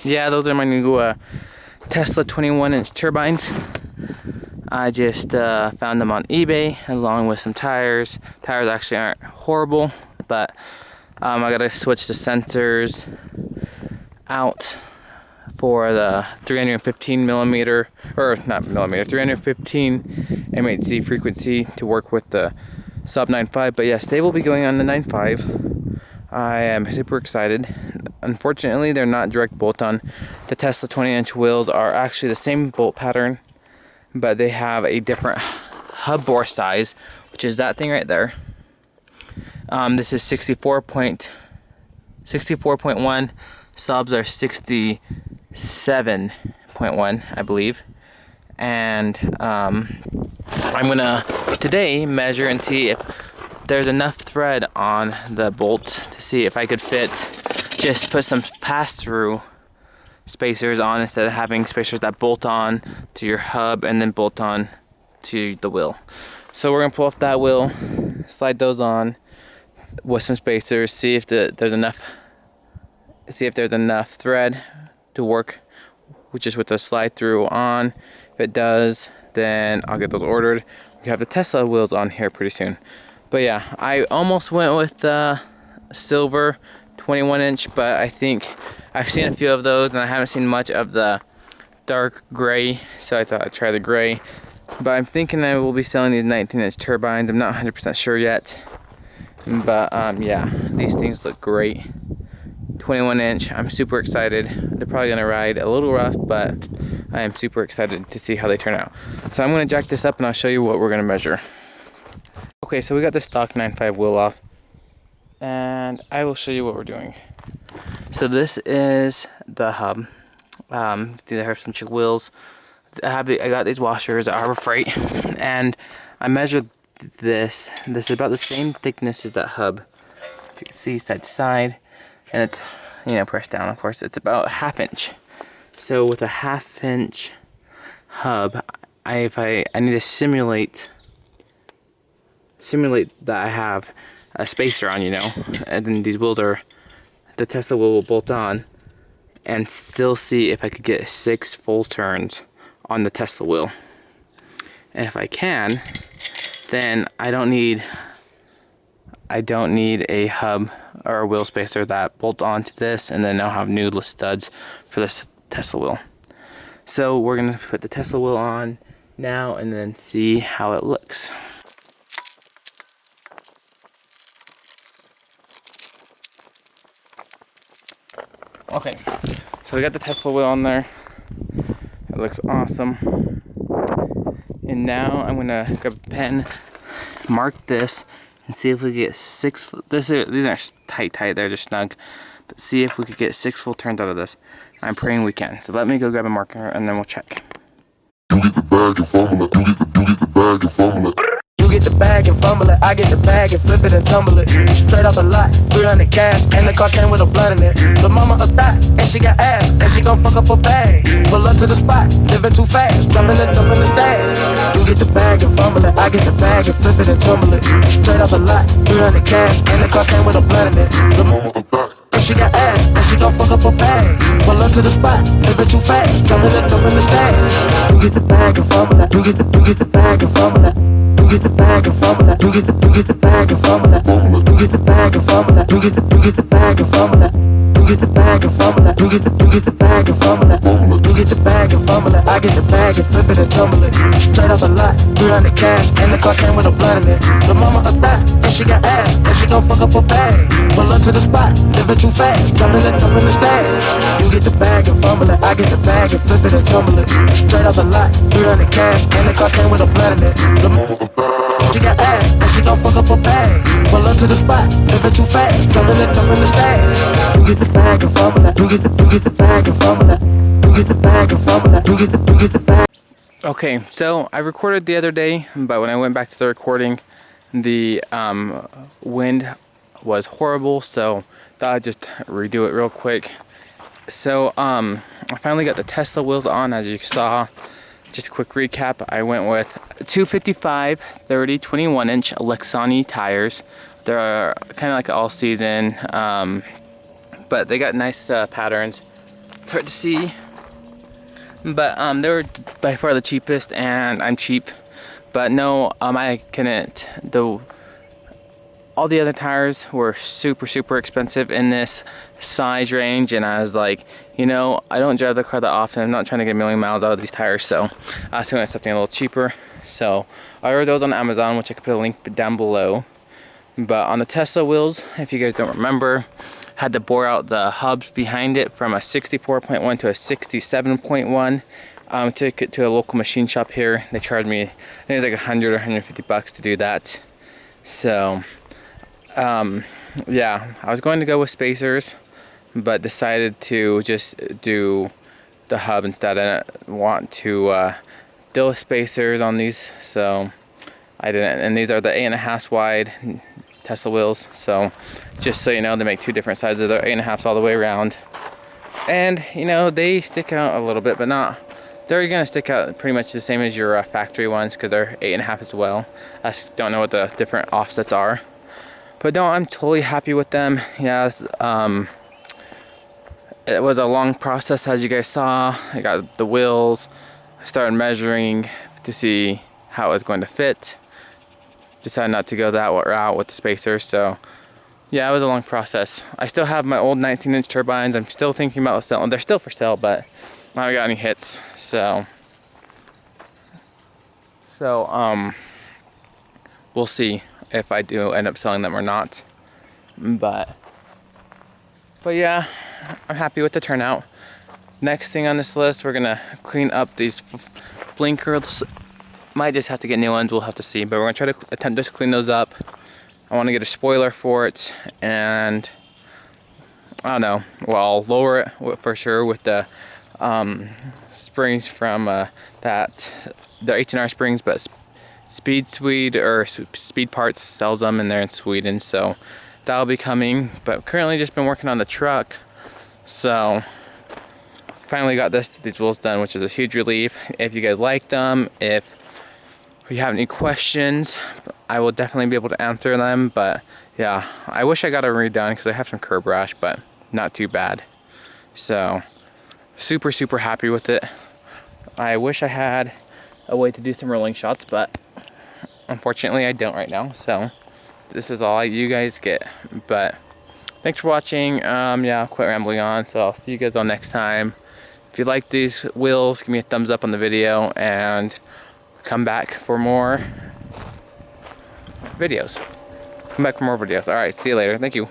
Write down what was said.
yeah, those are my new Tesla 21-inch turbines. I just found them on eBay along with some tires. Tires actually aren't horrible, but I gotta switch the sensors out for the 315 millimeter, or not millimeter, 315 MHz frequency to work with the saab 9.5. But yes, they will be going on the 9.5. I am super excited. Unfortunately, they're not direct bolt-on. The Tesla 20-inch wheels are actually the same bolt pattern, but they have a different hub bore size, which is that thing right there. This is 64.1. Saabs are 67.1, I believe. And I'm gonna today measure and see if there's enough thread on the bolts to see if I could fit, just put some pass-through spacers on instead of having spacers that bolt on to your hub and then bolt on to the wheel. So we're gonna pull off that wheel, slide those on with some spacers, see if there's enough thread to work, which is with the slide through on. If it does, then I'll get those ordered. We have the Tesla wheels on here pretty soon. But yeah, I almost went with the silver 21-inch, but I think I've seen a few of those and I haven't seen much of the dark gray, so I thought I'd try the gray. But I'm thinking I will be selling these 19-inch turbines. I'm not 100% sure yet, but yeah, these things look great. 21-inch, I'm super excited. They're probably gonna ride a little rough, but I am super excited to see how they turn out. So I'm gonna jack this up and I'll show you what we're gonna measure. Okay, so we got the stock 9.5 wheel off, and I will show you what we're doing. So this is the hub. These have some chick wheels. I got these washers at Harbor Freight, and I measured this. This is about the same thickness as that hub. If you can see side to side, and it's, you know, pressed down. Of course, it's about a 1/2 inch. So with a 1/2 inch hub, I need to simulate that I have a spacer on, you know, and then these wheels are, the Tesla wheel will bolt on, and still see if I could get 6 full turns on the Tesla wheel. And if I can, then I don't need a hub or a wheel spacer that bolt onto this, and then I'll have new studs for this Tesla wheel. So we're gonna put the Tesla wheel on now and then see how it looks. Okay, so we got the Tesla wheel on there. It looks awesome. And now I'm gonna grab a pen, mark this, and see if we get 6. These aren't tight, they're just snug. But see if we could get 6 full turns out of this. I'm praying we can. So let me go grab a marker and then we'll check. You get the bag and fumble it. You get the bag and fumble it. You get the bag and fumble it. I get the bag and flip it and tumble it. Straight off the lot, 300 cash, and the car came with a blunt in it. The mama a thot, and she got ass, and she gon' fuck up her bag. Pull up to the spot, living too fast, jumping it up in the stash. You get the bag and fumble it. I get the bag and flip it and tumble it. Straight off the lot, 300 cash, and the car came with a blunt in it. The mama a thot, and she got ass, and she gon' fuck up her bag. Pull up to the spot, living too fast, jumping it up in the stash. You get the bag and fumble it. You get the bag and fumble it. You get the bag and fumble it. You get the bag and fumble it. You get the bag and fumble it. You get the bag and fumble it. You get the bag and fumble it. You get the bag and fumble it. You get the bag and fumble it. I get the bag and flip it and tumble it. Straight off the lot, 300 cash, and the car came with a blunt in it. The mama a thot, and she got ass, and she gon' fuck up her bag. Pull up to the spot, living too fast, jumping it up in the stash. You get the bag and fumble it. I get the bag and flip it and tumble it. Straight off the lot, 300 cash, and the car came with a blunt in it. The mama a thot, she got ass, and she gon' fuck up her bag. Pull up to the spot, living too fast, jumping it up in the stash. You get the bag and fumble it. You get the bag and fumble it. You get the bag and fumble it. You get the bag. Okay, so I recorded the other day, but when I went back to the recording, the wind was horrible, so thought I'd just redo it real quick. So I finally got the Tesla wheels on, as you saw. Just a quick recap, I went with 255 30 21-inch Lexani tires. They're kind of like all season, but they got nice patterns. It's hard to see, but they were by far the cheapest, and I'm cheap. But no, I couldn't. All the other tires were super expensive in this size range, and I was like, you know, I don't drive the car that often. I'm not trying to get a million miles out of these tires, so I was doing something a little cheaper. So I ordered those on Amazon, which I could put a link down below. But on the Tesla wheels, if you guys don't remember, had to bore out the hubs behind it from a 64.1 to a 67.1. Took it to a local machine shop here. They charged me, I think it was like 100 or 150 bucks to do that. So yeah, I was going to go with spacers, but decided to just do the hub instead. I didn't want to deal with spacers on these, so I didn't. And these are the 8.5 wide Tesla wheels, so just so you know, they make two different sizes. They're 8.5s all the way around, and you know, they stick out a little bit, but not, they're gonna stick out pretty much the same as your factory ones, because they're 8.5 as well. I just don't know what the different offsets are, but no, I'm totally happy with them. Yeah, it was a long process, as you guys saw. I got the wheels, I started measuring to see how it was going to fit. Decided not to go that route with the spacers, so yeah, it was a long process. I still have my old 19-inch turbines. I'm still thinking about selling. They're still for sale, but I haven't got any hits, so we'll see if I do end up selling them or not. But yeah, I'm happy with the turnout. Next thing on this list, we're gonna clean up these blinkers. Might just have to get new ones, we'll have to see, but we're gonna try to attempt to clean those up. I want to get a spoiler for it, and I don't know, well, I'll lower it for sure with the springs from the H&R springs, but Speed Parts sells them, and they're in Sweden, so that'll be coming. But currently just been working on the truck, so finally got these wheels done, which is a huge relief. If you guys like them, if you have any questions, I will definitely be able to answer them. But yeah, I wish I got it redone because I have some curb rash, but not too bad. So super happy with it. I wish I had a way to do some rolling shots, but unfortunately I don't right now. So this is all you guys get. But thanks for watching. Yeah, I'll quit rambling on, so I'll see you guys all next time. If you like these wheels, give me a thumbs up on the video, and come back for more videos. All right, see you later. Thank you.